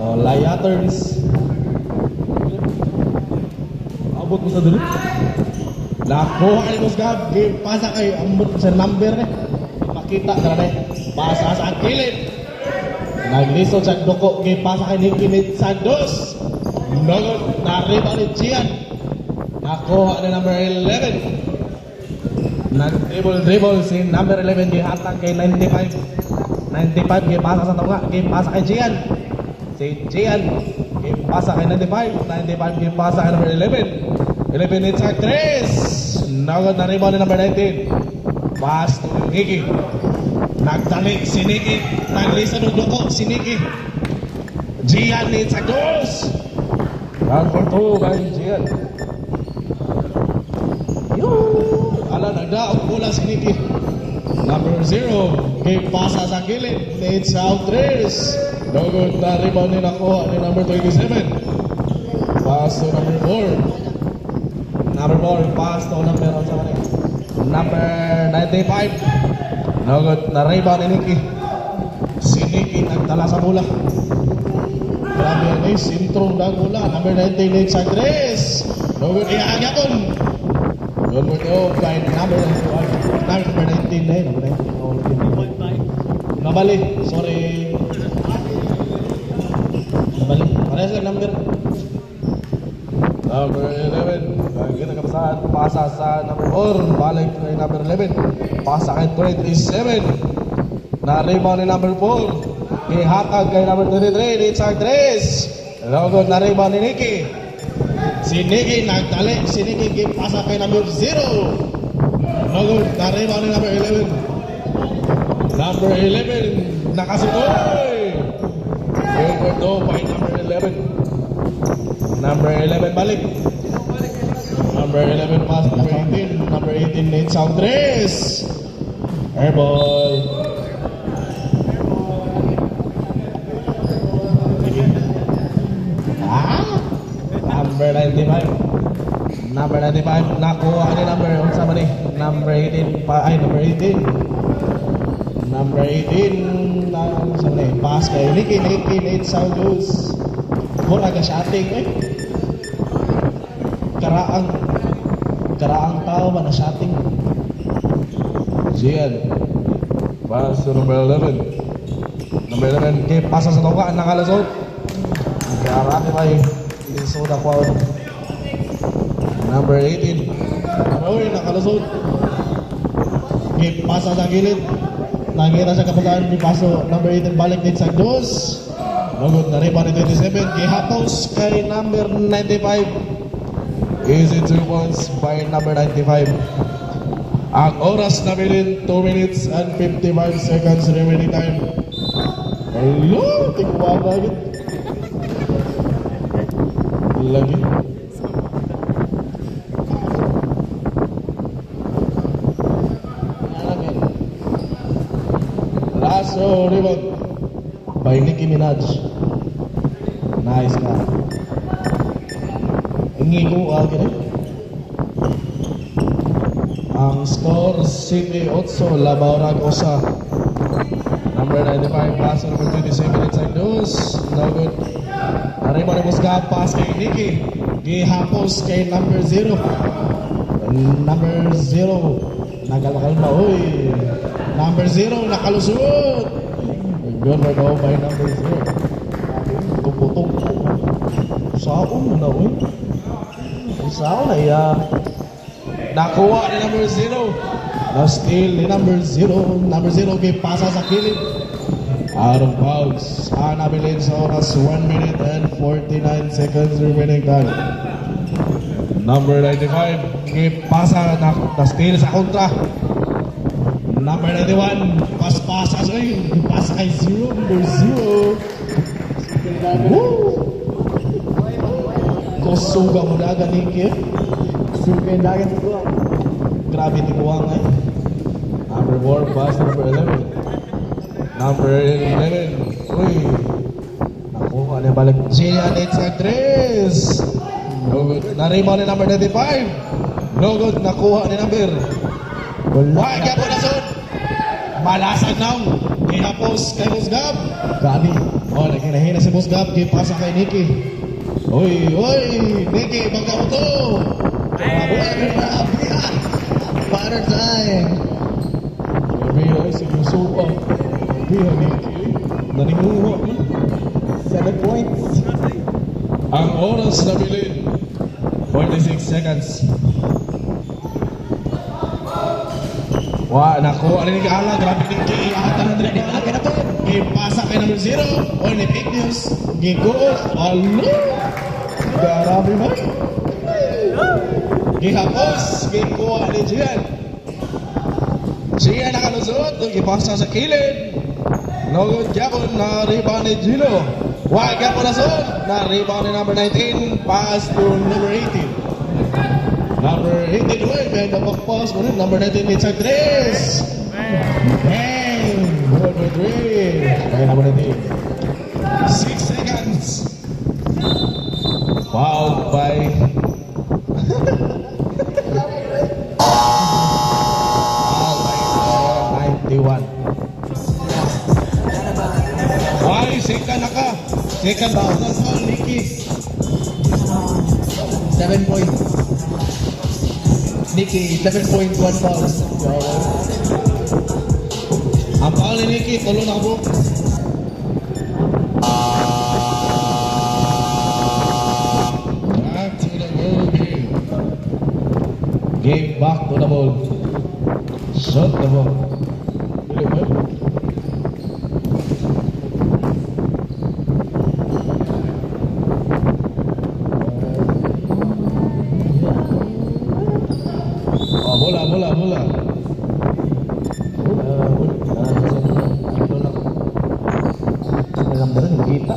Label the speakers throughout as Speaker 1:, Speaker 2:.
Speaker 1: Layaters. Abot mo sa dulo. Nakuha ni Musgab. Pasa kay ambot sa number eh. Makita na rin. Pasa sa kilid. Naglisod sa duko. Pasa kay Nicky Santos. Nagod. Nariba ni Gian. Nakuha ni number 11. Nag-dribble si number 11 gihatag kay 95. 95 gipasa sa tunga, gipasa kay Gian. Si Gian gipasa kay 95. 95 gipasa kay number 11. 11 hits at 3. Nagod na rebound ni number 19. Pass to Nicky. Nagdali si Nicky. Naglisa ng duko si Nicky. Gian hits at 2. Number 2 kay Gian. Ala, nagdaog bola si Nicky. Number 0, kay pasa sa gilid. It's out 3. No good na rebound ni nakuha ni number 27. Pass to number 4. Number 4, pass to number number 95. No good na rebound ni Nicky. Si Nicky nagtala sa bola. Grabe yan eh, sintrong na bola. Number 98 sa 3. No good, iaagapon. Good for two by number 19 eh, number 19. Nabali, sorry. Nabali, parehas lang number. Number 11, kita kapasahan, pasa sa number 4, balik kay number 11. Pasa kay 27. Na-rebound ni number 4. Ihatag kay number 23, it's our 3. Good, na-rebound ni Nicky. Si Nicky nagtali, si Nicky pasa kay number 0. Nagod, na-rebound ni number 11. Number 11, nakasutoy. Over to by number 11. Number 11 balik. Number 11 pass number 18. Number 18 needs out 3. Airball. Number 95. Number 95 nakuha ni number sama ni number 18 number 18. Number 18 sama ni pass kay Nicky needs out goes. Mura ka shooting eh. Karaang tao ba na shooting? Gian. Pass to number 11. Number 11 kay pasa sa toka nakalasot. Karate ba soda crowd. Number 18. Uy, nakalusot. Pasa sa gilid. Nangira sa kapagaan ni paso. Number 18 balik din sa dos. Nagod na rin pa ni 27. Gihapos kay number 95. Easy 2 points by number 95. Ang oras na bilin 2 minutes and 55 seconds remaining time. Hello, tingwaga agad. Lagi. Lasso rebound by Nicki Minaj. Nice ka. Ingigo agad. Ang score City 8 Labaurag Osa. Number 95 pass number 27 inside news. No good. Arriba ni Musgab pass kay Nicky. Gihapos kay number 0. Number 0 nagalakal ba uy. Number 0 nakalusot. Good for go by number 0. Tuputong. Saon na uy. Saon na iya. Nakuha ni number 0. Na steal ni number 0. Number 0 gipasa sa kilid. Out of bounds. Nabilin sa oras 1 minute and 49 seconds remaining time. Number 95 gipasa na steal sa kontra. Number 91 pasa sa gipasa kay 0. Number 0. Woo! Kusuga mo daga Nicky. Suga daga ko. Grabe tiguang eh. Number 4 pass number 11. Number 11. Uy. Nakuha niya balik. Gian hits at 3. No good. Na-rebound ni number 95. No good. Nakuha ni number. Why kaya po na sud? Malasag na. Ihapos kay Musgab. Grabe. Oh, naghinahina si Boss Gab, pasa kay Nikki. Uy, Nikki, bangga mo to. Grabe. Para time. Grabe, ay, sinusupa. Grabe, Nikki. Naninguha.
Speaker 2: 7 points.
Speaker 1: Ang oras na bilin, 46 seconds. Wah, nakuha rin ni Ala. Grabe ni Nikki. Ata na rin.
Speaker 2: Aga na to.
Speaker 1: Ipasa kay number 0. O, ni fake news. Gigool. Alo. Grabe ba? Gihapos. Gikuha ni Gian. Gian nakalusot. Ipasa sa kilid. Nogod Gapon na rebound ni Gino. Wah, Gapon na son. Na rebound ni number 19. Pass to number 18. Number 18, may napakpas mo rin. Number 19, it's a tres. Bang! Number 3. Kaya number 19. 6 seconds. Fouled by... Fouled by 91. Ay, second na ka. Second down na foul, Nikki.
Speaker 2: 7 points. Nikki, 7.1 fouls.
Speaker 1: Ang foul ni Nikki, tulo na bro. Back to the ball game. Game back to the ball. Shot the ball. Dili ba? Oh, bola.
Speaker 2: May number rin, makita.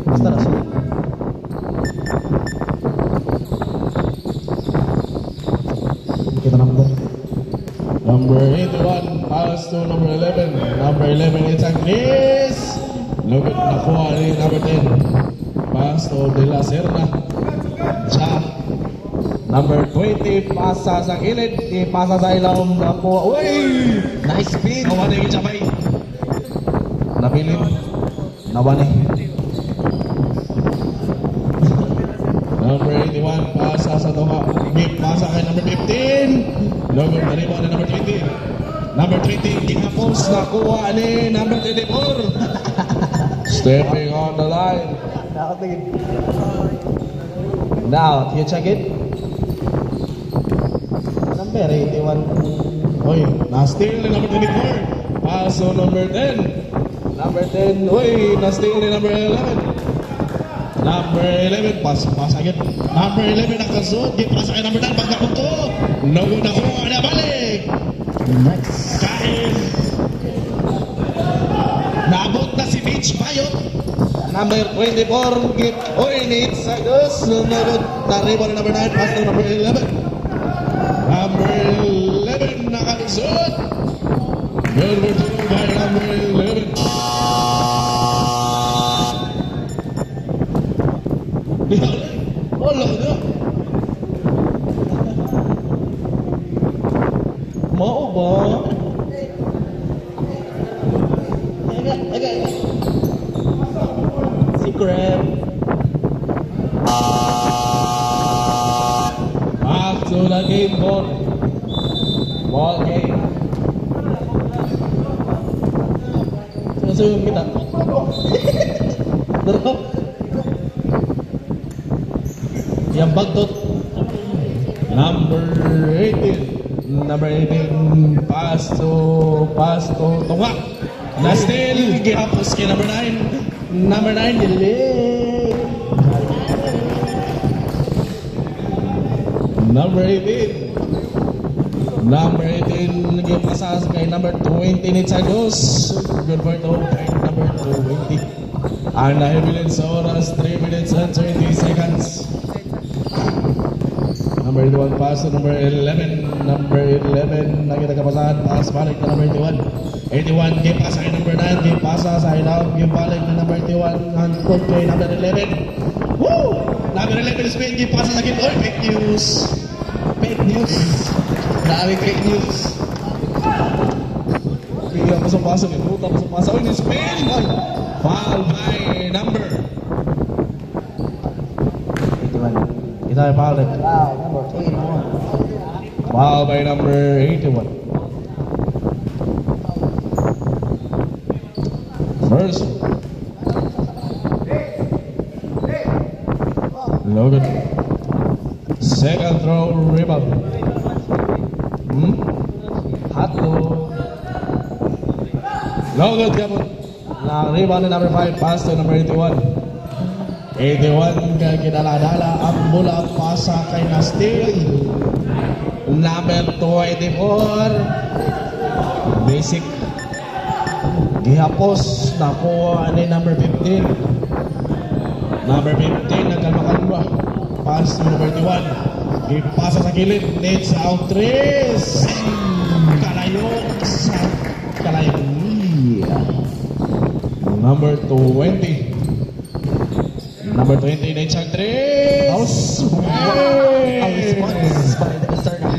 Speaker 2: Basta na siya. Kita number.
Speaker 1: Number 81, pass to number 11. Number 11, it's Agnes. Look at nakuha ni number 10. Pass to De La Serna. Cha. Number 20, pasa sa kilid. Ipasa sa ilawom na po. Uy!
Speaker 2: Nice speed.
Speaker 1: Nawan yung chamay. Nabilin. Nawan eh. Number 81, pasa sa tunga. Gip, pasa kay number 15. Logo, nariba na number 20. Number 20, kinapos. Nakuha ni number 24. Stepping on the line.
Speaker 2: Nakatingin. Now, you check it. Number 81.
Speaker 1: Oy, na-steal ni number 24. Paso number 10. Number 10, uy, na-steal ni number 11. Number 11, pas agad. Number 11, nakasod. Gipasa kay number 9, pagkapunto. Logo na ko, na balik.
Speaker 2: Nice.
Speaker 1: Kain. Naabot na si Mitch Bayot. Number 24, gip. Uy, needs sa dos. Nunod, naribo ni number 9, pass to number 11. Number 11, nakalisod. Number 2 by number 11. Wala na.
Speaker 2: Mau ba? Okay. Secret.
Speaker 1: Back to the game ball. Ball game.
Speaker 2: Sinasuyong kita. Drop.
Speaker 1: Yang bagtot. Number 18. Number 18. Pass to tunga. Na still. Gihapos kay number 9. Number 9. Dilig. Number 18. Number 18. Nagipasas kay number 20 ni Chados. Good for to kay number 20. Ang nahibilin sa oras 3 minutes and 20 seconds. Number 81 pass to number 11. Number 11 nakita kapasahan. Pass balik na number 81. 81 game pass kay number 9. Game pasa sa ilaw. Game balik na number 81. Hand-court kay number 11. Woo! Number 11 is playing game pasa sa game. Oh, fake news.
Speaker 2: Fake news. Dami fake news. Bigyan ko
Speaker 1: pasok-pasok. Inuta, pasok-pasok. Uy, ni-spin! Foul by number.
Speaker 2: 81.
Speaker 1: Ito ay foul rin.
Speaker 2: Wow, number 81.
Speaker 1: Foul by number 81. First. Logan. Second throw rebound. Hot dog. Logan kapon. Na rebound ni number 5 pass to number 81. 81 ka kinala-dala ang mula pasa kay Nastil. Number 24. Basic. Gihapos nakuha ni number 15. Number 15 nagkalma-kalma. Pass to number 21. Ipasa sa kilid. Needs out 3. Kalayo sa kalayo. Number 20. Number 20 needs out 3.
Speaker 2: House.
Speaker 1: Hey!
Speaker 2: Response by the Esterna.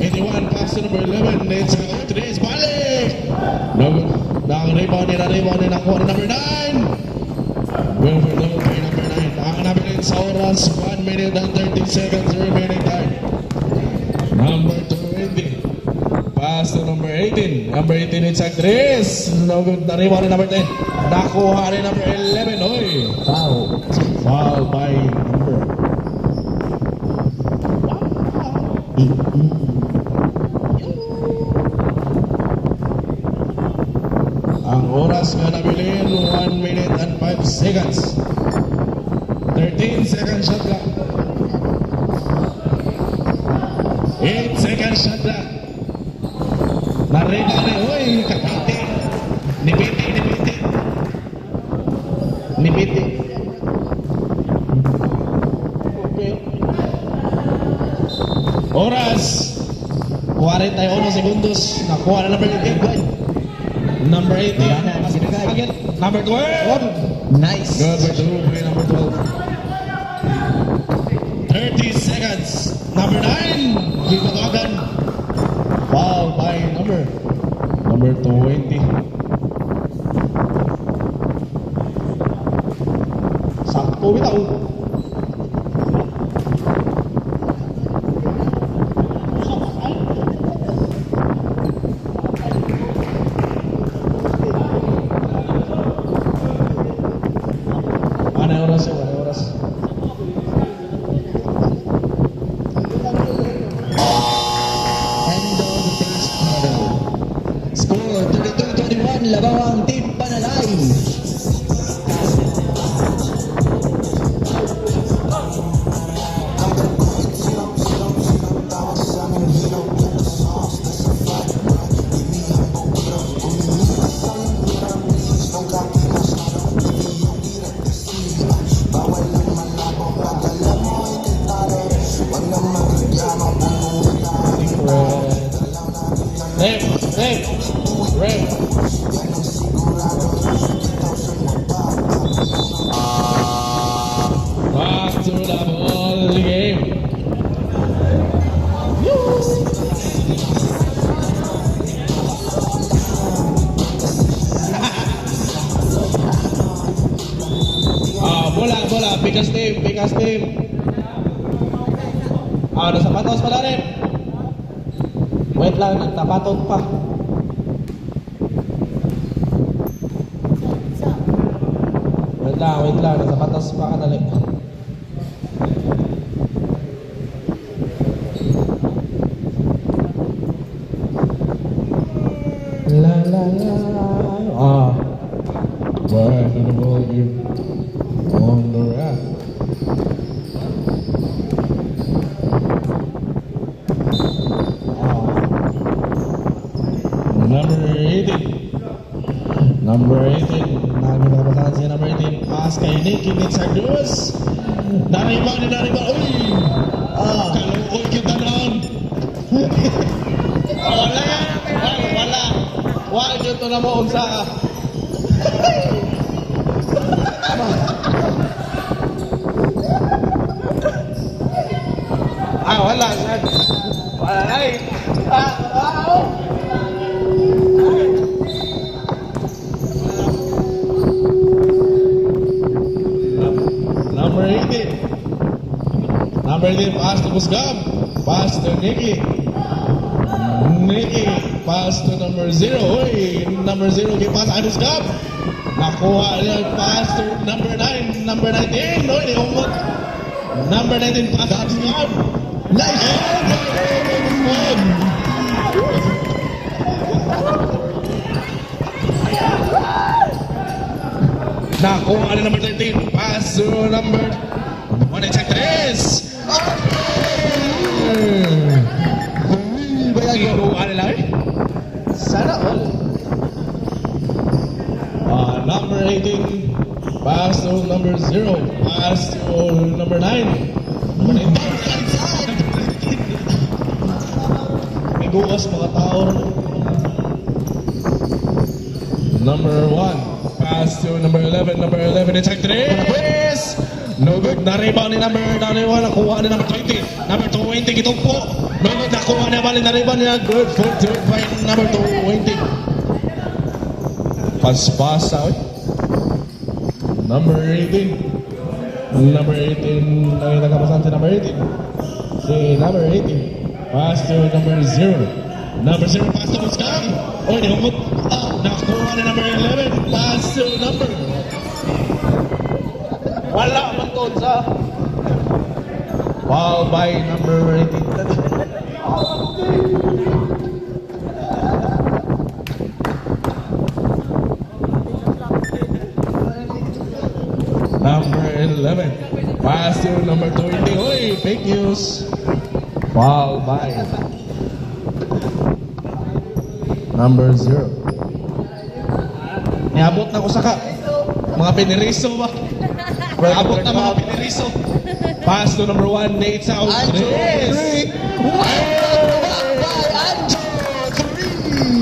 Speaker 1: 81 pass to number 11 needs out 3. Balik! Na-rebound ni nakuha ni number 9. Wilford Lowe by number 9. Ang namin sa oras, 1 minute and 30 seconds remaining time. Number 20. Pass to number 18. Number 18 needs out 3. Na-rebound ni number 10. Nakuha ni number 11. Oy!
Speaker 2: Foul.
Speaker 1: Foul by number. Ang oras nga nabilin, 1 minute and 5 seconds. 13 seconds shot clock. 8 seconds shot clock. Narita na, uy, kapiti. Nipiti. Okay. Oras, 41 segundos. Nakuha na number 18. Number 18. Number 12.
Speaker 2: Nice.
Speaker 1: Number 2. Number 12. 30 seconds. Number 9. Gipatagan. Foul by number 20. Sakto bitaw. Ano oras yun? Ano oras?
Speaker 2: End of the first quarter. Score 32-21. Labawang Team Panalay.
Speaker 1: Red. Back to the ball game. Bola, pikas team. Nasa patos pala rin. Wait lang, nagtapatot pa. Wait lang, nasa patos pa kadali. La. Back to the ball game. On the rack. Number 18. Nagbabataan siya number 18. Pass kay Nicky Nitsardus. Nariba. Uy! Kaluoy kita doon. Wala yan. Wala. Wala dito na mo unsa ka. Wala. Wala. Number 18. Number 18, pass to Musgab. Pass to Nikki. Nikki, pass to number 0. Uy, number 0, give pass kay Musgab. Nakuha niya, pass to number 9. Number 19, uy, di umot. Number 19, pass to Musgab.
Speaker 2: Nice!
Speaker 1: Nakuha ni number 13, pass to number 1, check 3. Kinuha nila eh.
Speaker 2: Sana all.
Speaker 1: Number 18, pass to number 0, pass to number 9. Number 9, may guwas mga tao. Number 1, pass to number 11, check 3. No good, na-rebound ni number 1, nakuha ni number 20. Number 20, gitukpo. No good, nakuha niya bali, na-rebound niya. Good, full to it by number 20. Pas-pasa, eh. Number 18. Number 18, nakita ka pasan si number 18. Si number 18, pass to number 0. Number 0, pass to Muscari. Oh, di humot. Nakuha ni number 11, pass to number. Wala man to sa. Foul by number 18. Number 11, pass to number 20. Oy, fake news. Foul by number 0. Niabot na ko sa ka. Mga piniriso ba? Niabot na mga piniriso. Pass to number 1, Nate South.
Speaker 2: Anjo, 3.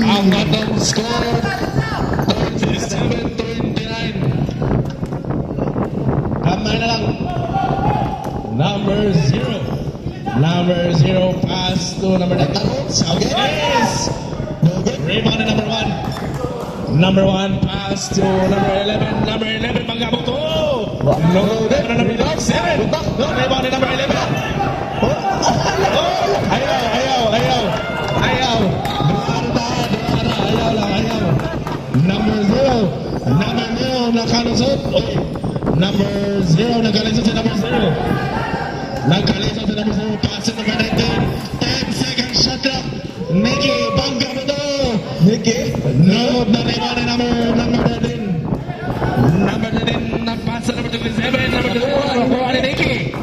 Speaker 1: Ang atong score, 37-29. Kamay na lang. Number 0. Number 0, pass to number 9. South. Yes! Rebound na number 1. Number 1, pass to number 11. Number 11, panggabot to. No, number 7. No, rebound na number 11. Ayaw. Ayaw. Number 0, nakalusot. Number 0, nakalusot si number 0. Nakalusot si number 0, pass to number 19. 10 seconds shot clock. Nikki, bangga mo to.
Speaker 2: Nikki?
Speaker 1: No, na-rebound na number 13. Number 13, na-pass sa number 27. Number 21, nakuha ni Nikki.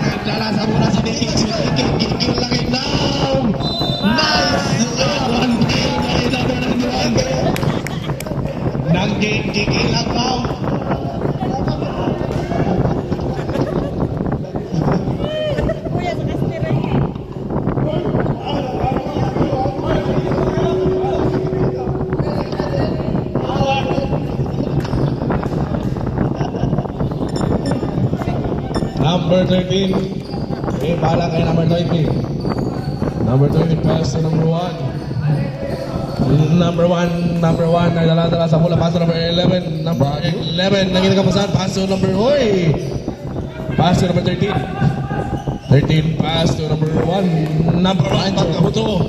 Speaker 1: Naglalasa muna si Nikki. Si Nikki, gigil lang it down. Nice! One game by number 91. Nag-gigil lang out.
Speaker 3: Kuya, sa kastira eh.
Speaker 1: Number 13. Eh, bala kay number 20. Number 20, pass to number 1. Number 1, nagdala-dala sa bola, pass to number 11. Number 11, nagkakapasan, pass to number, hoy! Pass to number 13. 13, pass to number 1. Number 1, pagkabuto.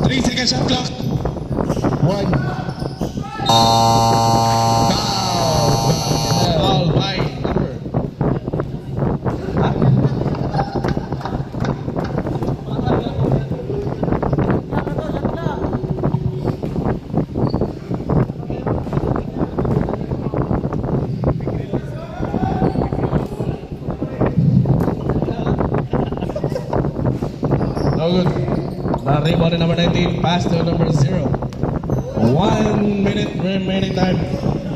Speaker 1: 3 seconds shot clock.
Speaker 2: 1.
Speaker 1: Foul by number. No good. Na-rebound ni number 19. Pass to number 0. 1 minute remaining time.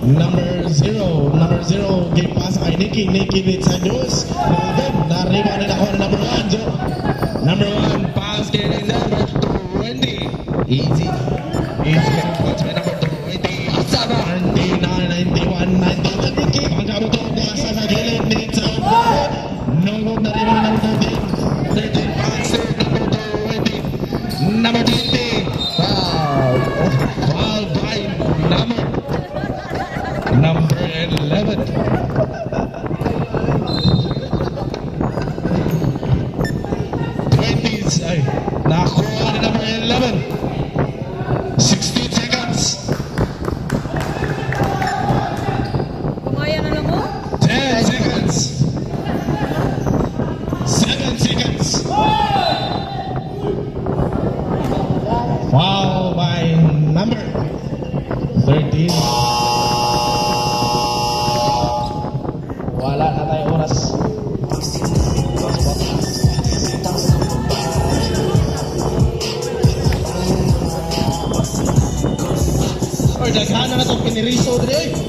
Speaker 1: Number 0. Number 0. Game pass kay Nikki. Nikki with Sandus. Good. Na-rebound ni nakuha ni number 1. Number 1. Pass kay number 20.
Speaker 2: Easy.
Speaker 1: Easy. Pass kay number 20.
Speaker 2: Asama.
Speaker 1: 99, 91, 91. Nikki. Pagkabot to. Pasa sa gilid. Nate South. No good. Na-rebound ni number 13. 13 pass to number 20. Number 11. Ay, nakuha ni number 11. 16 seconds.
Speaker 3: Kumaya na lang mo?
Speaker 1: 10 seconds. 7 seconds. Foul by number 13. Wala na tayong oras. Or daghana na itong piniriso dito.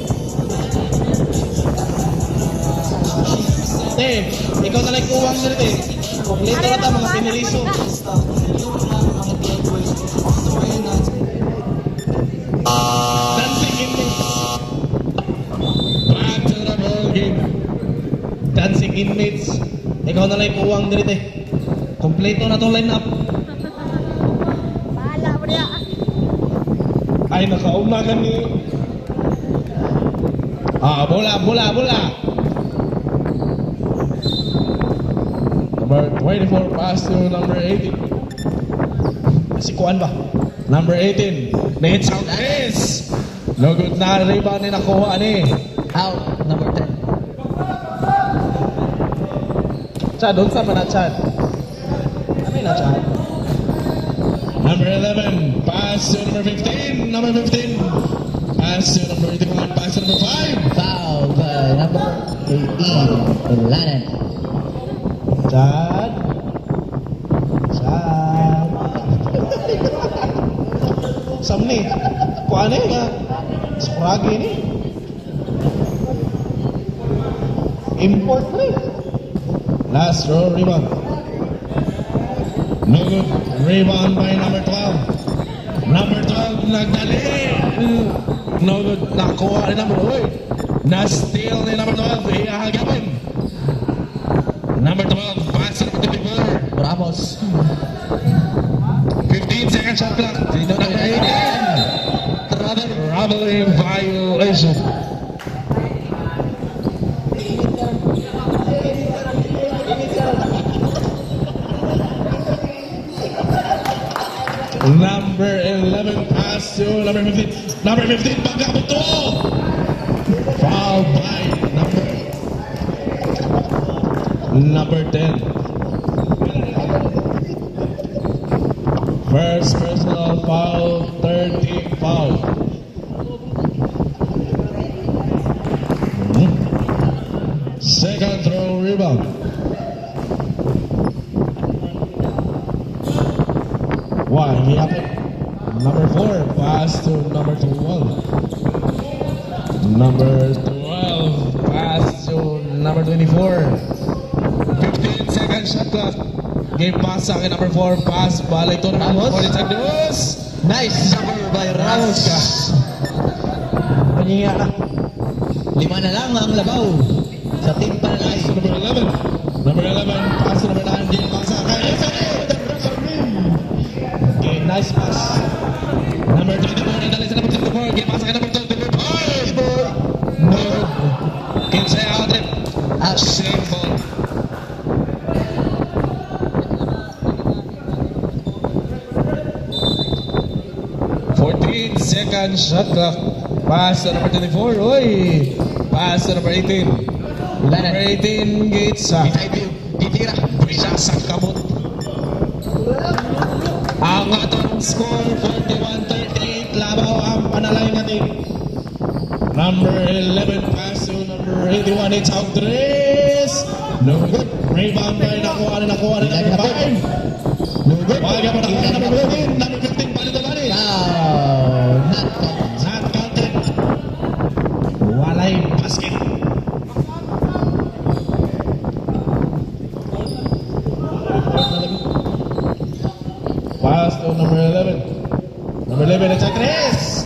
Speaker 1: Ikaw na lang kuwang dito eh. Kumpleto na ito mga piniriso. Dancing inmates. Back to the ball game. Dancing inmates. Ikaw na lang kuwang dito eh. Kumpleto na itong line-up.
Speaker 3: Bahala mo niya.
Speaker 1: Ay, nakaunagan ni... bola. Number 24 pass to number 18. Si Kuan ba? Number 18. Nate Southwest. No good na rebound ni nakuha ni.
Speaker 2: Out, number 10.
Speaker 1: Chad, doon sa na Chad. Ano na Chad? Number 11, pass to number 15. Number 15. Pass to number 21. Pass to number 5.
Speaker 2: Foul by number 18, Lanen.
Speaker 1: Chad. Samni. Kuha na nga. Suragi ni. Import na Last row rebound. No good. Rebound by number 12. Number 12 nagdali. No good. Nakuha ni number 8. Na-steal ni number 12. Ihahagapin. Number 12. Pass to number 24.
Speaker 2: Ramos.
Speaker 1: 15 seconds shot clock. Number 18. Traveling violation. Number 11 pass to number 15. Number 15 pagkabuto. Foul by number 10. First personal foul, 13 foul. Second throw rebound. Why? He happened. Number 4 pass to number 12. Number 12 pass to number 24. 15 seconds shot clock. Game pass sa akin, number 4 pass. Balik to number 40 seconds.
Speaker 2: Nice cover by Ramos.
Speaker 1: Paninga na.
Speaker 2: 5 na lang ang labaw sa team Panalay.
Speaker 1: Pass to number 11. Number 11 pass to number 9. Game pass sa akin. Okay, nice pass. Number 24, nadali sa number 24. Game pass sa akin, number 24. No. Game sa outlet.
Speaker 2: Out.
Speaker 1: Same ball. Second shot clock. Pass to number 24. Oy! Pass to number 18. Number 18 Gates sa titira. Brisa sa kamot. Ang atong score 41-38. Labaw ang Panalay natin. Number 11 pass to number 81. It's out tres. No good. Rebound by nakuha na number 5. No good. Wag mo nakuha number 15. Number 15 balik na balik.
Speaker 2: Foul. Not
Speaker 1: Not counted. Walay basket. Pass to number 11. Number 11 at sa tres.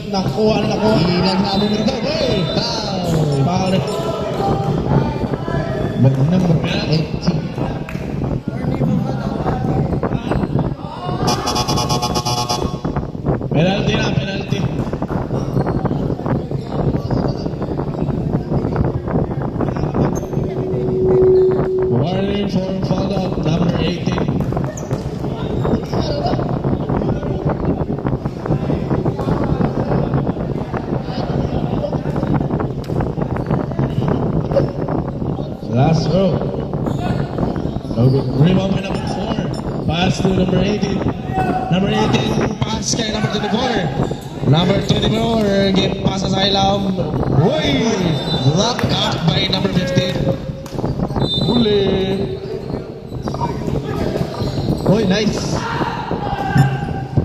Speaker 1: Nakuha na nakuha.
Speaker 2: Ilang habong rito.
Speaker 1: Hey!
Speaker 2: Foul.
Speaker 1: Foul.
Speaker 2: Number 18.
Speaker 1: Penalty na, penalty. zero. No good. Rebound by number 4. Pass to number 18. Number 18, pass kay number 24. Number 24, give pass sa ilam. Uy! Block up by number 15. Huli. Uy, nice.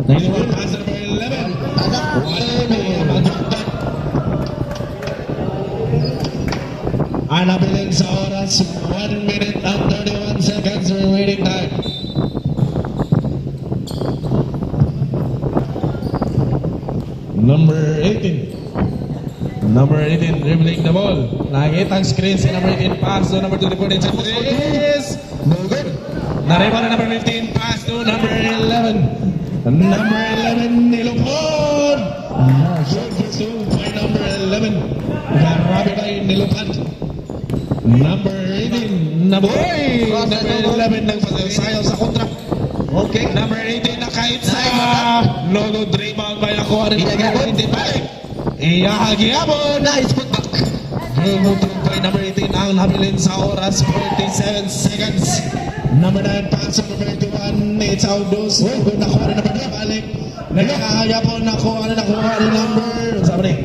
Speaker 1: 91, pass to number 11.
Speaker 2: Anak,
Speaker 1: Anabilin sa oras, 1 minute and 31 seconds remaining time. Number 18. Number 18 dribbling the ball. Nakikita ang screen si number 18 pass to number 24 din sa 3. No good. Nariba na number 15 pass to number 11. Number 11 nilupod. Good pursuit by number 11. Grabe ba yung nilupad? Number 18. Number 11 nang sayaw sa kontra.
Speaker 2: okay.
Speaker 1: Number 18 na kahit sa no good rebound by nakuha rin number 18 balik. Iyahagyapon.
Speaker 2: Nice putback.
Speaker 1: Gumutong by number 18 ang nabilin sa oras 47 seconds. Number 9 pass on number 21. It's outdoors. Good nakuha rin number 2 balik. Nag-ahagyapon nakuha rin number. Sabi rin.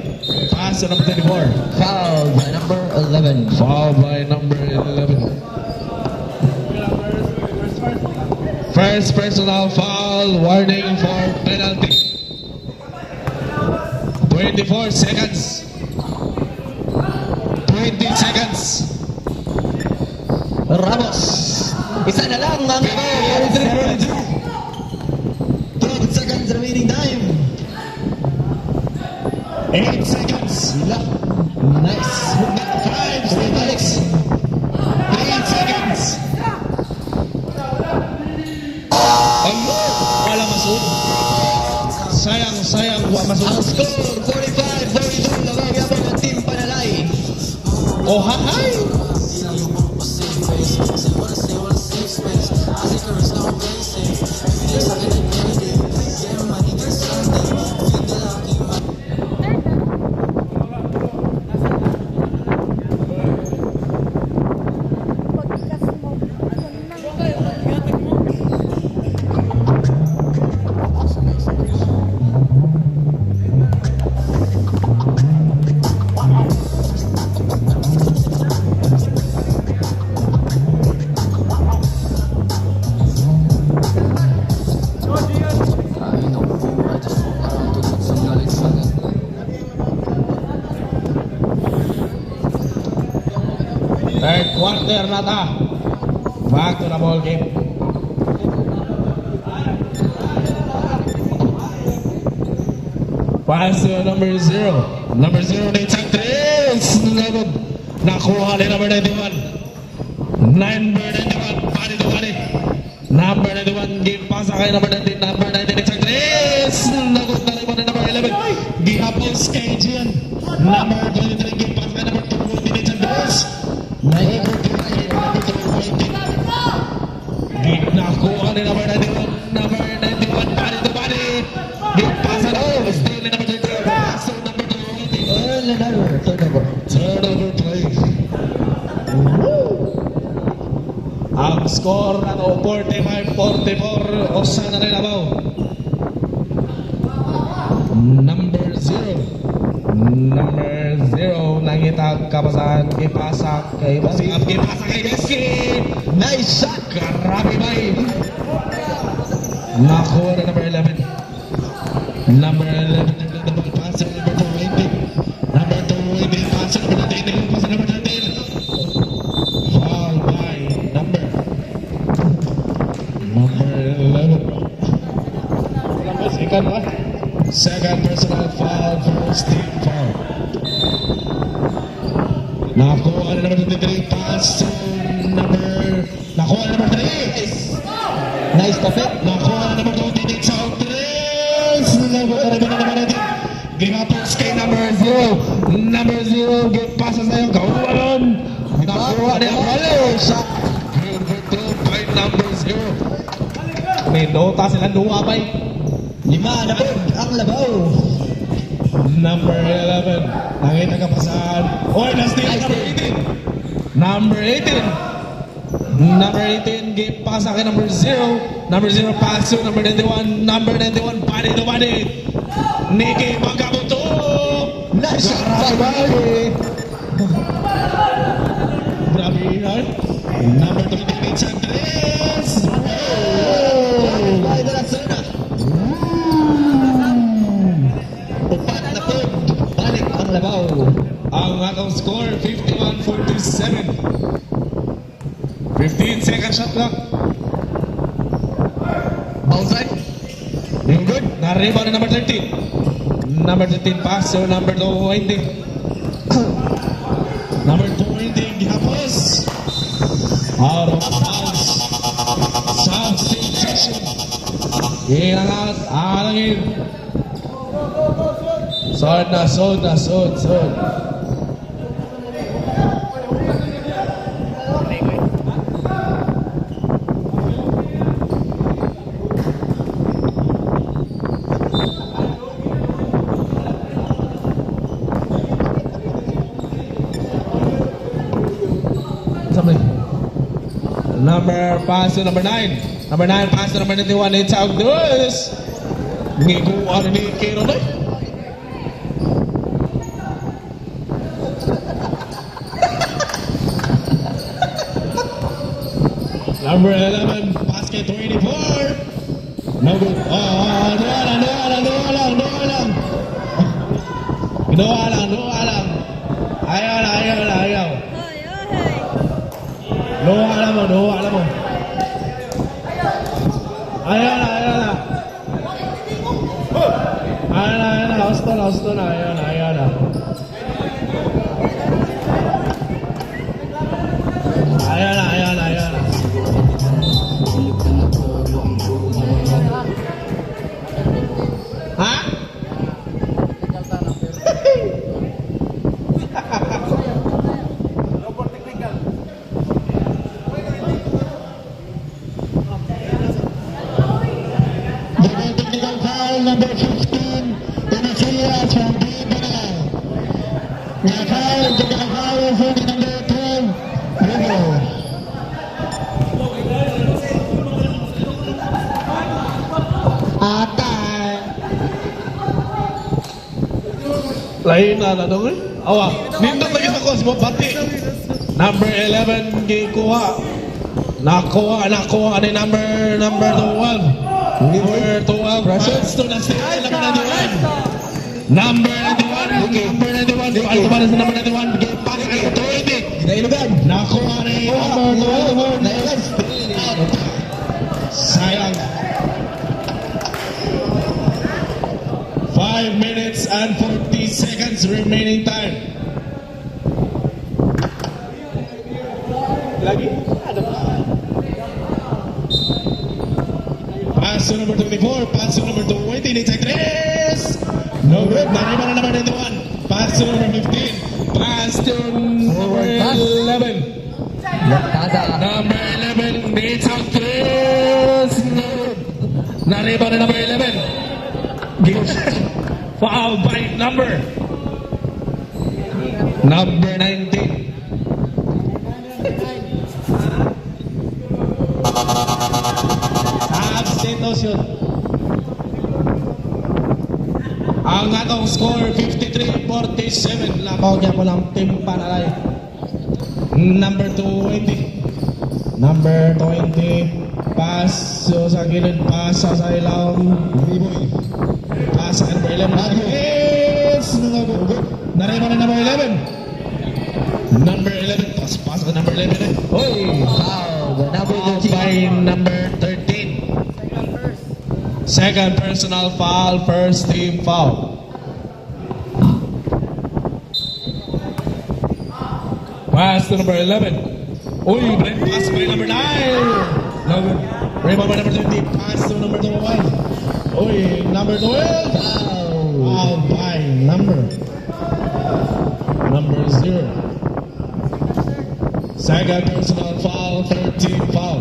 Speaker 1: Pass on number 24.
Speaker 2: Foul by number 11.
Speaker 1: Foul by number 11. First personal foul, warning for penalty. 24 seconds. 20 seconds.
Speaker 2: Ramos. Isa na lang ang 12 seconds remaining time.
Speaker 1: 8 seconds.
Speaker 2: Sila. Nice.
Speaker 1: 5 seconds. 8 seconds. Ano? Wala masud. Sayang, wala masud.
Speaker 2: Ang score, 45-42. Lagagabang ang Team Panalay.
Speaker 1: Oh, hi! Third quarter na ta. Back to the ball game. Pass to number 0. Number 0 na isang 3. Nakuha ni number 91. Number 91. Pari to pari. Number 91. Give pass kay number 19. Number 19 isang 3. Nagot na rin number 11. Gihapos kay Gian. Number 23. Give pass kay number 2. Hindi isang 2. Nakuha ni number 91. Number 91. Pari to pari. Give pass na still ni number 23. Pass to number 20.
Speaker 2: Turnover.
Speaker 1: Turnover play. Ang score na to 45-44. Osa na rin abaw. Number 0. Number 0. Nangitag kapasahan. Gipasak kay Basip. Gipasak kay Geski.
Speaker 2: Nice shot.
Speaker 1: Grabe bay. Nakuha na number 11. Number 11. Nagdadabang pass sa number 2. Number 2. Pass sa number 13. Pass sa number 13. Foul by number 11. Second one. Second personal foul, first team foul. Nakuha na number 23. Pass to number... Nakuha na number 3.
Speaker 2: Nice tapit.
Speaker 1: Nakuha na number 28 sa Tres. Nakuha na number 19. Ginapos kay number 0. Number 0. Give passes na yung kawalan. Nakuha na yung follow. Shot. Good by number 0. May nota sila duwa bay.
Speaker 2: 5 na po ang labaw.
Speaker 1: Number 11. Nakita ka pasahan. Oy, na-steal number 18. Number 18. Number 18, give pass sa akin, number 0. Number 0, pass to number 91. Number 91, body to body. Nicky Magabuto!
Speaker 2: Nice shot by
Speaker 1: Grabe.
Speaker 2: Bali.
Speaker 1: Grabe yan. Number 28, Andres!
Speaker 2: By de la Serna. Upat na po. Balik ang labaw.
Speaker 1: Ang atong score, 51-47. 15 second shot clock.
Speaker 2: Outside.
Speaker 1: Yung good. Na-rebound na number 13. Number 13 pass to number 20. Number 20, gihapos. Out of bounds. Substitution. In and out. Alangin. Sod na, sod na, sod, sod. Number pass to number 9. Number 9 pass to number 91. It's out this. Ngigo ano ni Kiro na. Number 11 basket 24. No good. Oh, doa lang. Ayaw.
Speaker 3: Ay, ay.
Speaker 1: Doa lang mo. Ayaw na. Houston na. Ayaw na. Ha?
Speaker 2: Technical foul number 15. Inasias from Team Panay. Technical foul for the number 12. Rigo. Atay.
Speaker 1: Lain na dong eh. Awa, nindot lagi sa kos mo bati. Number 11 gikuha. Nakuha ni number 12. Number 12 passes to the side number 91. Paal pa sa number 91. Give pass kay Toidik.
Speaker 2: Ginailugan.
Speaker 1: Nakuha ni number 12.
Speaker 2: Nailas.
Speaker 1: Sayang. 5 minutes and 40 seconds remaining time. Lagi? Pass to number 24, pass to number 20, next tres. No good, nariba na number 21. Pass to number 15, pass to number 11. Number 11 needs a tres. Nariba na number 11. Foul by number 19. Abstention. Ang atong score 53-47. Labaw niya po ng Team Panalay. Number 20. Number 20. Pass sa gilid. Pass sa ilaw. Liboy. Pass sa number 11. Yes! Nariba na number 11. Number 11. Pass sa number 11 eh.
Speaker 2: Hoy! Foul. Number
Speaker 1: Foul
Speaker 2: 13.
Speaker 1: by number 13. Second personal foul, first team foul. Pass to number 11. Uy, break pass by number 9. No good. Rebound by number 20. Pass to number 21. Uy, number 12. Foul by number 0. Second personal foul, third team foul.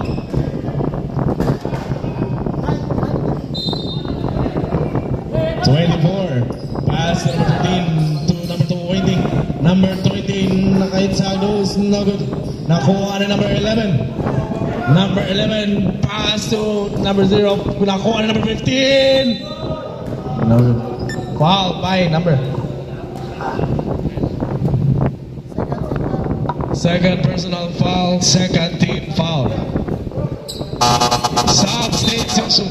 Speaker 1: Pass to number 13 to number 20. Number 13, nakaitsagos, no good. Nakuha na number 11. Number 11, pass to number 0. Nakuha na number 15. No good. Foul by number. Second personal foul, second team foul. Substitution.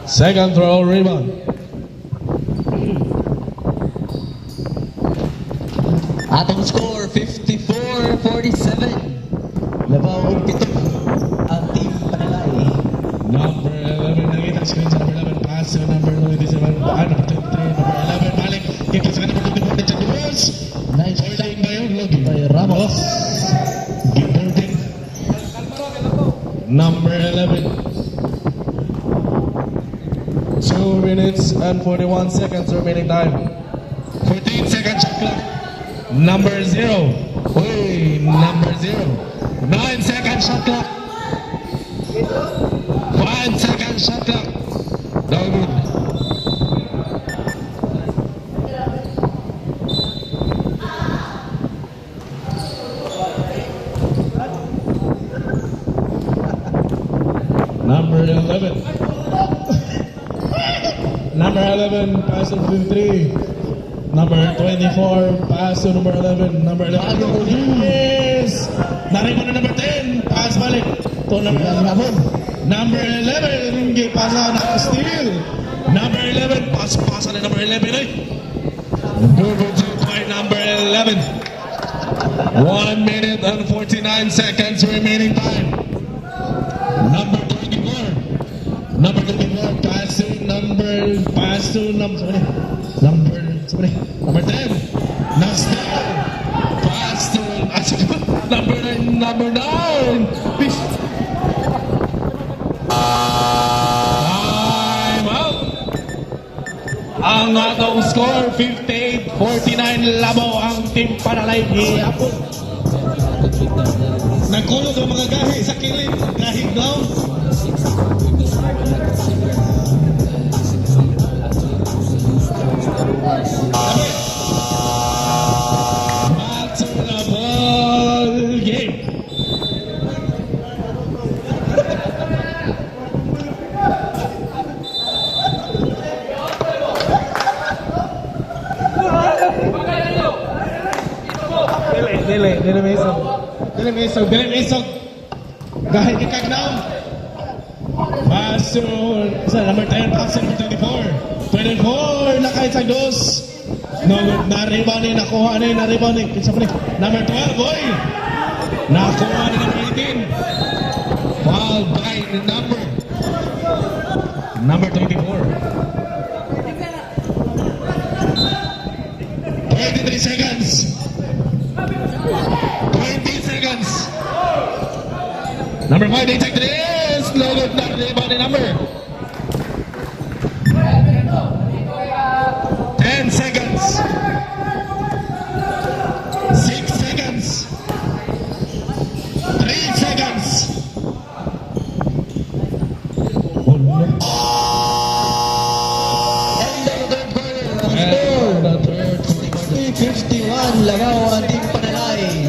Speaker 1: Second throw rebound.
Speaker 2: Atong score, 54-47. Labawang pito ang Team Panalay.
Speaker 1: Number 11, nakita screen sa number 11. Pass to number 27. Number 23, number 11. Balik. Kita sa number 24. Sa Dubos.
Speaker 2: Nice shot
Speaker 1: Holding ba yun? Logi.
Speaker 2: by Ramos.
Speaker 1: Holding. Number 11. 2 minutes and 41 seconds remaining time. 14 seconds shot clock. Number 0. Uy, number 0. 9 seconds shot clock. 5 seconds shot clock. No good. Number 11. Number 11, pass to 53. Number 24, pass to number 11. Number 11, yes! Narinig na number 10, pass balik to number 11. Number 11, gipasa na steal. Number 11, pass na number 11 eh. Google to by number 11. 1 minute and 49 seconds remaining time. Number 24. Number 24, pass to number 10. Now still, pass to number 9. Number 9. Time out. Ang atong score, 58-49. Labaw ang Team Panalay. Hihapon. Nagkulog ang mga gahi sa kilid. Gahi daw. Back to the ball game. Dili mesog. Gahit kikag down. Pass to sa number 10, pass to number 24. 24, nakaitsag dos. No, na-rebound ni, nakuha ni, na-rebound ni. Kinsa pa ni? Number 12, boy. Nakuha ni number 18. Foul by the number 24. 23 seconds. 20 seconds. Number 5, they take this. No good, not rebound ni number. 10 seconds. 6 seconds. 3 seconds. Oh no.
Speaker 2: End of the third quarter. 51, Lagaw ang Team Panalay.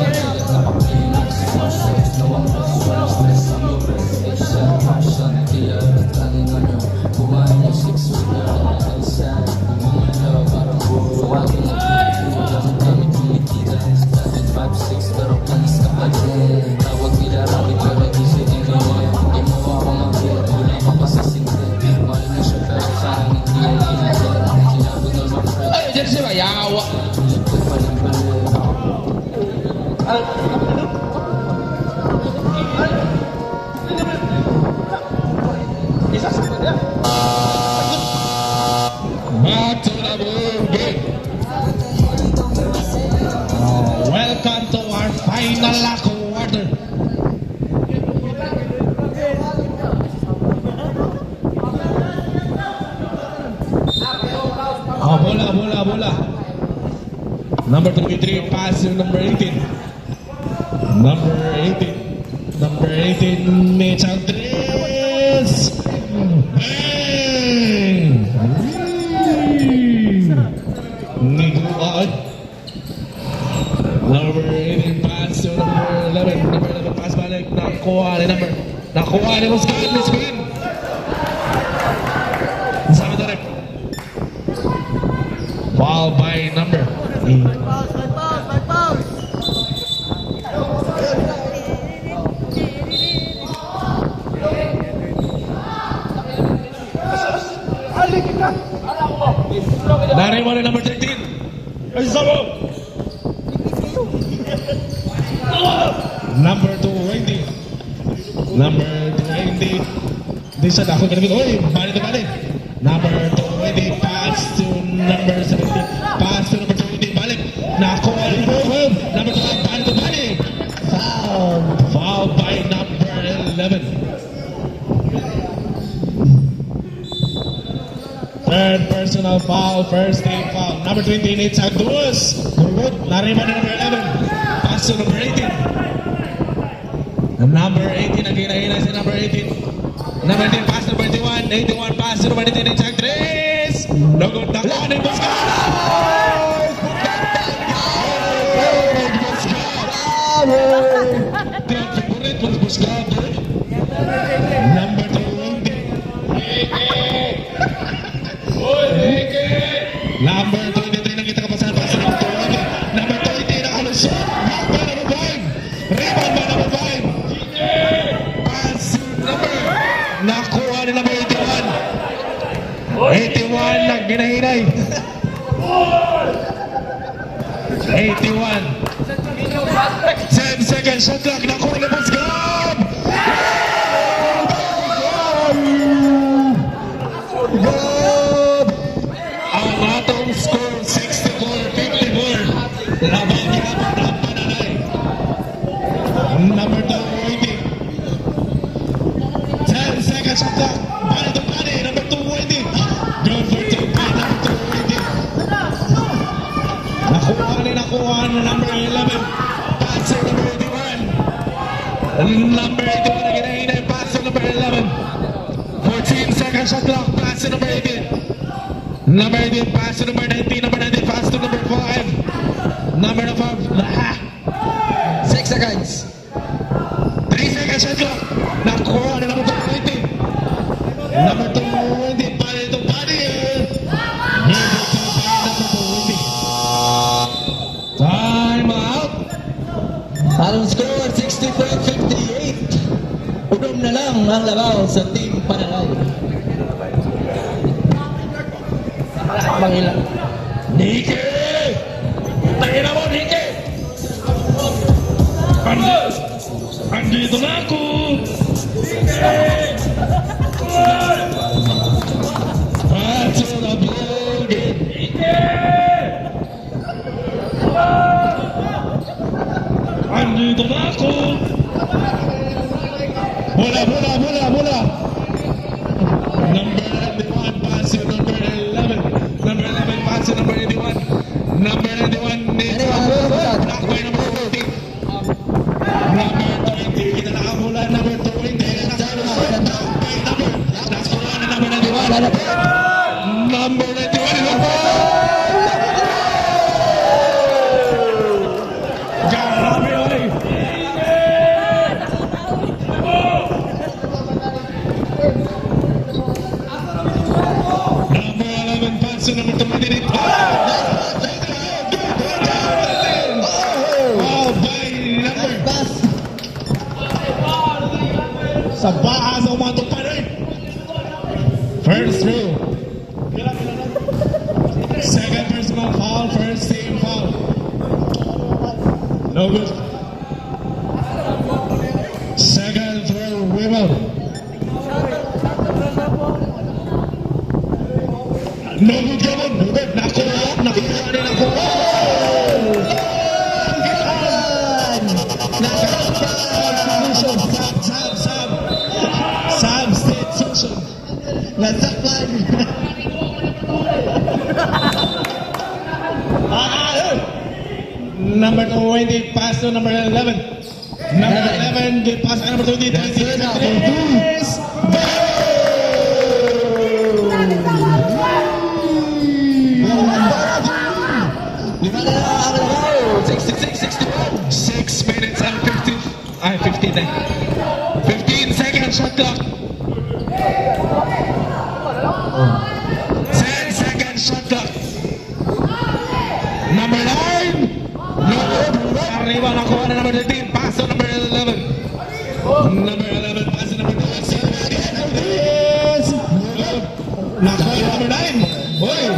Speaker 1: Ay, dyan siya, yawa. Back to the ball game. Welcome to our final quarter. Oh, bola. Number 23, pass to number 18. Number 18, Mitch Andres. Bang! Niguan. Number 18, pass to number 11. Number 11, pass balik. Nakuha ni Muscan. Spin. Sabi na rin. Foul by number 8. Nariwan na number 13. Number 20. Di siya na ako ganun. Oy, balik. Number 20, pass to number 17. Pass to number 20, balik. Nakuha ni Bohum. Number 12, balik. Foul by number 11. Third personal foul, first team foul. Number 20, Nate Santos. Good. Nariman na number 11. Pass to number 18. Number 18, nagkinahinay si number 18. Number 18, pass to number 81. 81, pass to number 18, Nate Santos. Lugod na ko ni Busca. Favorite was Busca. Number 20. Number 23 na kita kapasahan para sa number 20. Number 20 na kalusyon. Number 5. Rebound by number 5. Pass number. Nakuha ni number 81. 81 na ginahinay. 81. 10 seconds shot clock. Nakuha ni Busgab. Ang atong score 64-54. Labang gihapon ang pananay. Number 20. 10 seconds shot clock. Bali to bali. Number 220. Good for 2 by number 220. Nakuha ni number 11. Pass to number 81. Number 81 na ginahinay. Pass to number 11. 14 seconds shot clock. Pass to number 18. Number 18, pass to number 19. Number 19, pass to number 5. Number 5,
Speaker 2: 6 seconds.
Speaker 1: 3 seconds shot clock. Nakuha na number 20. Number 20, bali to bali. Number 20. Time out.
Speaker 2: Ang score 64-58. Udom na lang ang labaw sa Team Panalay. Mangilang.
Speaker 1: Nike! Tangina mo, Nike! Andito na ako! Pass to the building! Andito na ako! Bola! Number 91, pass to number 11. Number 11, pass to number 81. Number 91, block by number 40. Number 20, kita nakabola. Number 20, block by number. Nakabola na number 91. Number 91, grabe, oy. Number 11, pass to number 28. Sa baha sa umatong pa rin. First throw. Second personal foul, first team foul. No good. Second throw, rebound. No good, Gavin. No good. Nakuha din ako. Substitution.
Speaker 2: Nasaklan.
Speaker 1: Number 20, pass to number 11. Number 11, get pass to number 20.
Speaker 2: That's it, number 2. Lima na lang ang laro. 66-61.
Speaker 1: 6 minutes and 15. Ay, 15 na. 15 seconds shot clock. 10 seconds shot clock. Number 9. No. Arriba nakuha na number 13. Pass to number 11. Number 11, pass to number 12. Nakuha na number 9. Boy.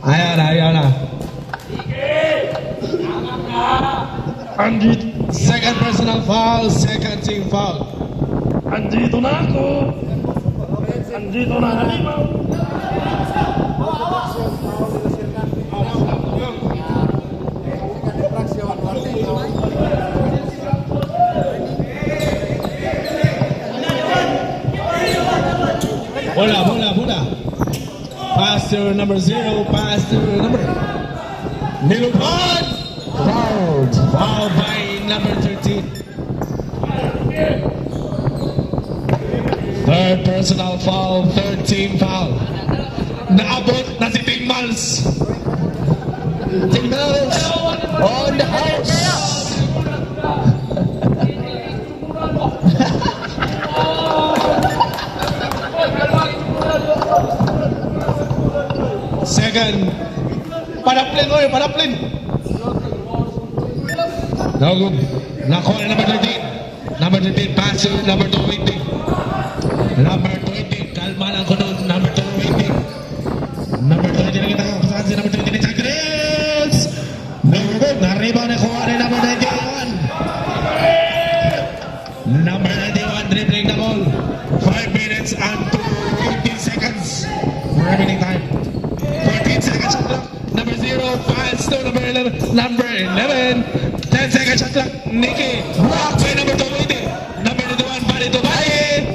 Speaker 1: Ayan na. Second personal foul, second team foul.
Speaker 4: Andito na ako! Andito na halimaw!
Speaker 1: Bola. Pass to number 0, pass to number. Nilupad!
Speaker 2: Fouled.
Speaker 1: Foul by number 13. Third personal foul, third team foul. Naabot na si Team Mals.
Speaker 2: Signals on the house.
Speaker 1: Second. Padaplin. No good. Nakuha na number 13. Number 13, pass to number 20. Number 20, kalma lang ko doon. Number 20. Number 20 na kita ko. Saan si number 20 ni Chagres? No good. Na-rebound na kuha ni number 91. Number 91, dribbling the ball. 5 minutes and 15 seconds. Remaining time. 14 seconds shot clock. Number 0, pass to number 11. Number 11, 10 seconds shot clock. Nikki, block by number 20. Number 21, body to body.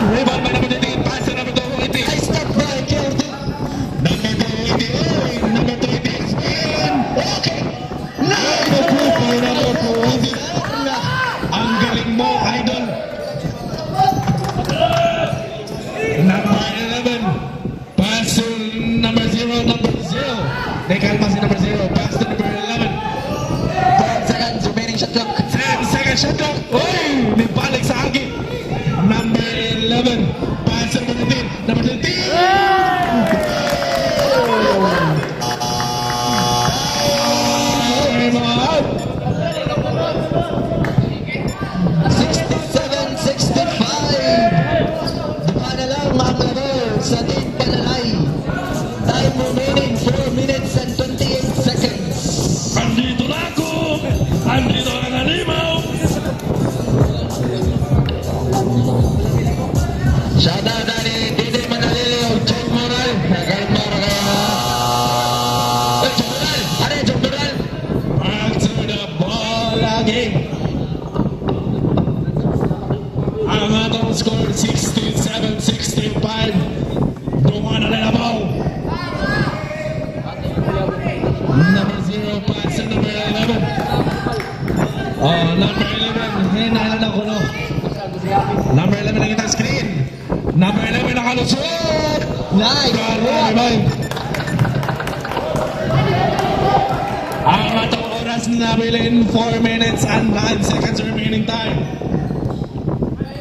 Speaker 1: Rebound by number 13, pass to number 20.
Speaker 2: I stop by Kelvin.
Speaker 1: Number 20, number 20 is in. Okay.
Speaker 2: Number 2 by number 20.
Speaker 1: Ang galing mo, idol. Number 11, pass to number 0. Dekalma si number 0, pass to number 11.
Speaker 2: 10 seconds remaining shot clock.
Speaker 1: 10 seconds shot clock. Uy! May balik sa akin. Number 11, pass to number 13. Number 13. Time out.
Speaker 2: 67-65. Diba na lang ang laro sa Team Panalay. Time remaining 4 minutes and 28 seconds.
Speaker 4: Andito na ako! Andito na halimaw!
Speaker 2: Shout out dari Dede Manalili o John Moral. Nakalma na kaya. John Moral! Ano yung John Moral?
Speaker 1: Back to the ball again. Ang atong score 67-65. Duwa na rin ang ball. Number 0, pass to number 11. Oh, number 11. Hinala na ko, no? Number 11 na kitang screen. Number 11 nakalusot.
Speaker 2: Nice!
Speaker 1: Karayman. Ang atong oras na bilin, 4 minutes and 9 seconds remaining time.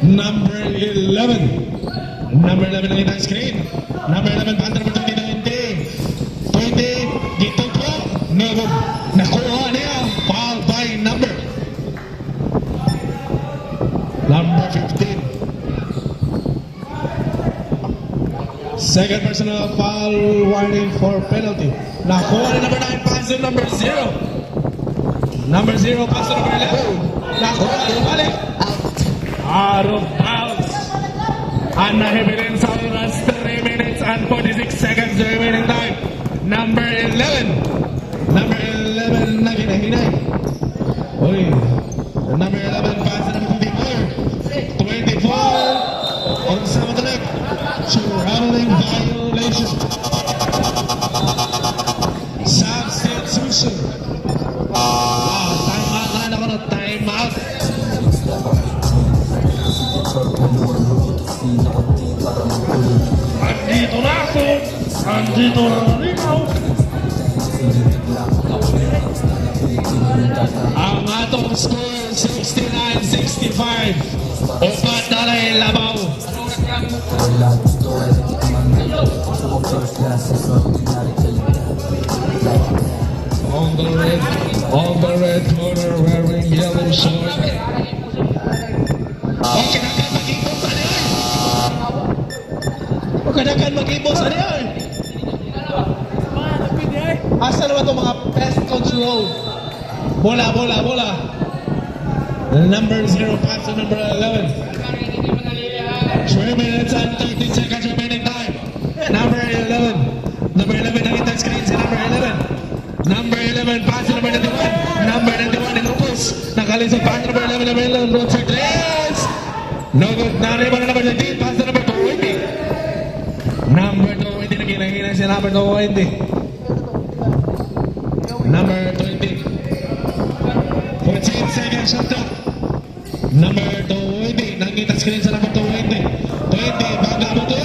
Speaker 1: Number 11. Number 11 na kitang screen. Number 11, pass to number 20. 20, dito po. No, nakuha niya. Foul by number 15. Second personal foul warning for penalty. Nakuha ni number 9, pass to number 0. Number 0, pass to number 11. Nakuha, balik. Out of bounds. And nahibilin sa oras, 3 minutes and 46 seconds remaining time. Number 11. Number 11 na ginahinay. Uy. Number 11, pass to number 24. 24. On sa matalag. Traveling violation.
Speaker 4: Andito na ikaw.
Speaker 1: Ang atong score 69-65. Upat na rin labaw. On the red corner wearing yellow short. Okay, nakan mag-ibos ano yan? Okay, nakan mag-ibos ano yan? Asa naman itong mga pest control? Bola. Number 0 pass to number 11. 3 minutes and 13 seconds remaining time. Number 11. Number 11 nakita screen si number 11. Number 11 pass to number 91. Number 91 Ilocos. Nakalisod pass to number 11. Number 11 road for 3. No good. Nariba na number 13. Pass to number 220. Number 220 naginang si number 220. Number 20. 14 seconds shot clock. Number 220. Nakita screen sa number 220. 20. Baga mo to.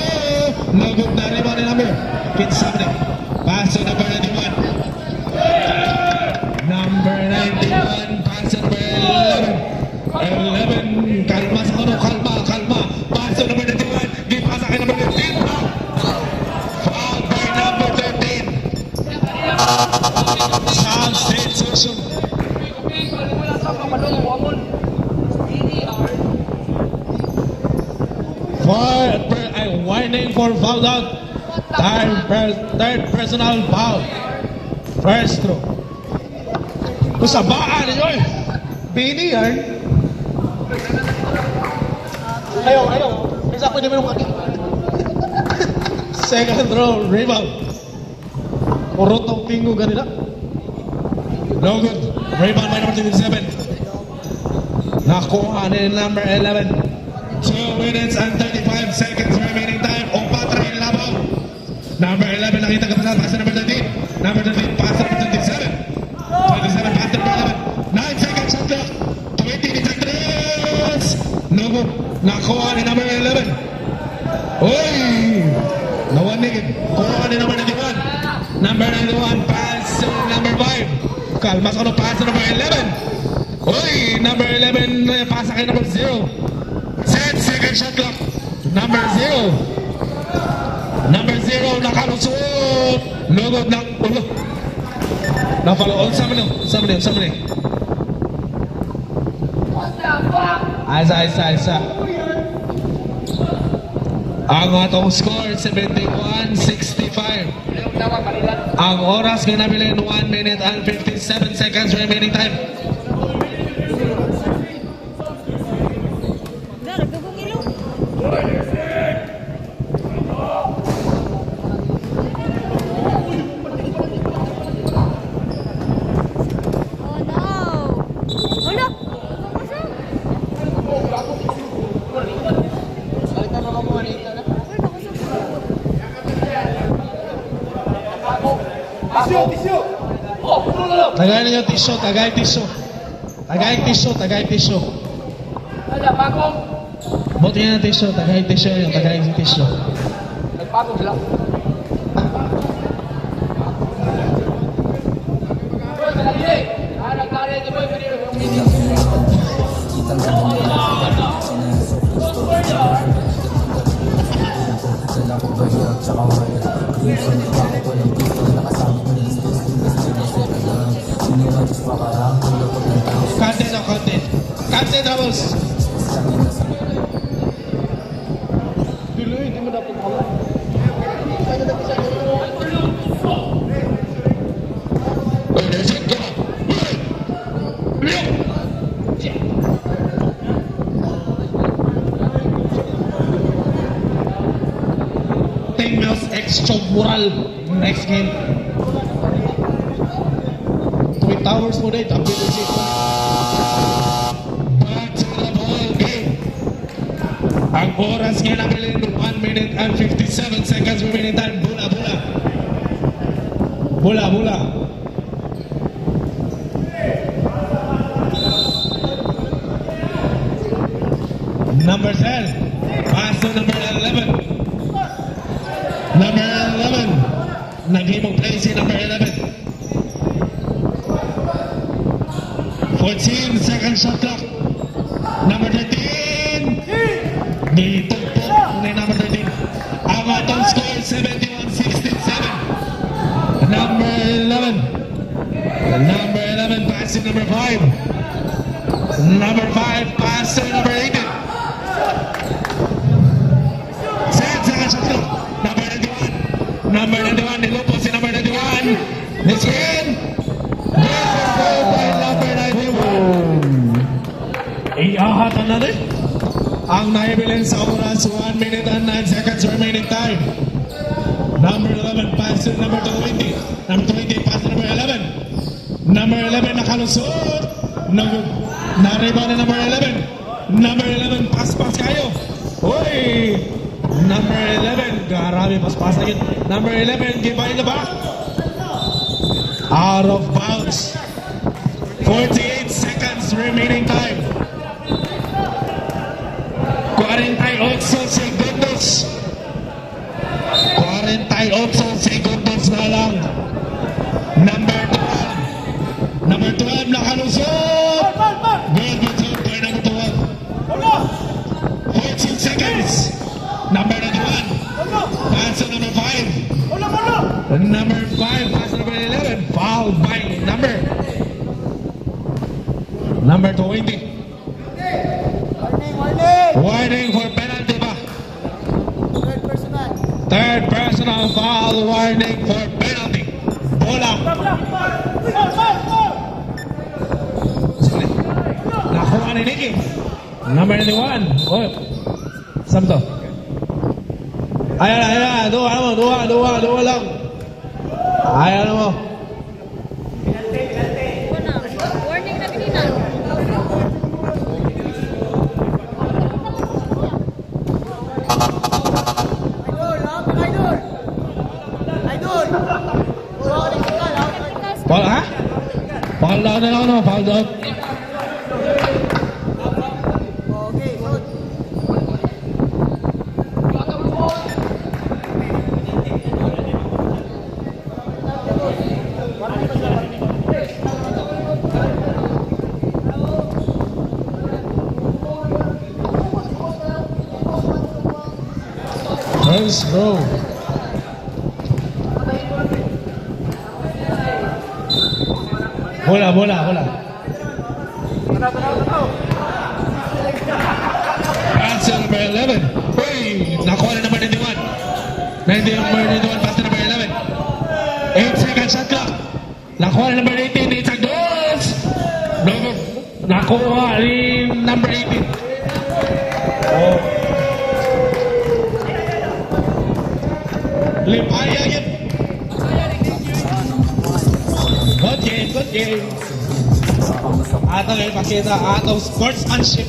Speaker 1: No good na rebound ni number. Kinsabi. Pass to number 91. Number 91. Pass to number 11. 11. Kalma sa kuno. Kalma. Pass to number 91. Di pasa kay number 15. Foul by number 13. Substitution. Warning for foul out. Third personal foul. First throw. Kusabaan ninyo eh. Bini yan. Ayaw. Isa pwede mo yung kaki. Second throw. Rebound. Kurot ang pingo ganina. No good. Rebound by number 27. Nakuha ni number 11. 2 minutes and 35 seconds remaining time. Upat rin labaw. Number 11 nakita ka pa pass to number 13. Number 13 pass to number 27. 27 pass to number 11. 9 seconds shot clock. 20 minutes and 3. No good. Nakuha ni number 11. Uy! Nawanig. Kuha ni number 91. Number 91 pass to number 5. Kalmas ko pass to number 11. Uy! Number 11 pass kay number 0. 10 second shot clock. Number 0. Number 0 nakalusot. Lugod ng ulo. Napaloon sa mali. Isa. Ang atong score 71-65. Ang oras nga nabilin 1 minute and 57 seconds remaining time. Tagay ninyo tissue, tagay tissue. Buti niya ng tissue, tagay tissue.
Speaker 5: Nagpagod sila.
Speaker 1: Content doubles.
Speaker 5: Dulu, di mo dapat kalah.
Speaker 1: Tingnos extramural next game. Twin Towers mo dahil, ang pinusip mo. Back to the ball game. Ang oras nga nabilin 1 minute and 57 seconds remaining time. Bola. Number 10. Pass to number 11. Number 11. Naghimong play si number 11. 14 second shot clock. Number 13. Nitugtog ni number 13. Ang atong score 71-67. Number 11. Number 11 passing number 5. Number 5 passing number 18. 10 second shot clock. Number 91. Number 91. Nilupo si number 91. Niskin. Goal by number 91. Iahatan na rin. Ang naibilin sa oras, 1 minute and 9 seconds remaining time. Number 11 pass to number 20. Number 20 pass to number 11. Number 11 nakalusot. Nariba na number 11. Number 11 pass kayo. Uy! Number 11, grabe pas lagi. Number 11, give by the back. Out of bounds. 48 seconds remaining time. 48 segundos. 48 segundos na lang. Number 12. Number 12 nakalusot. Goal return by number 12. 14 seconds. Number 91. Pass to number 5. Number 5 pass to number 11. Foul by number 20. Warning for penalty ba? Third personal foul warning for penalty. Bola. Sorry. Nakuha ni Nicky. Number 91. Oh. Samto. Ayan. Dua lang. Ayan mo.
Speaker 3: Warning na kanina.
Speaker 1: Foul, ha? Foul down na lang, no? Foul down. First row. Bola. Pass to number 11. Uy, nakuha na number 91. Number 91, pass to number 11. 8 seconds shot clock. Nakuha na number 18, Itag Dos. Nakuha ni number 18. Oh. Lipaya yun. Good game. Atong ipakita atong sportsmanship.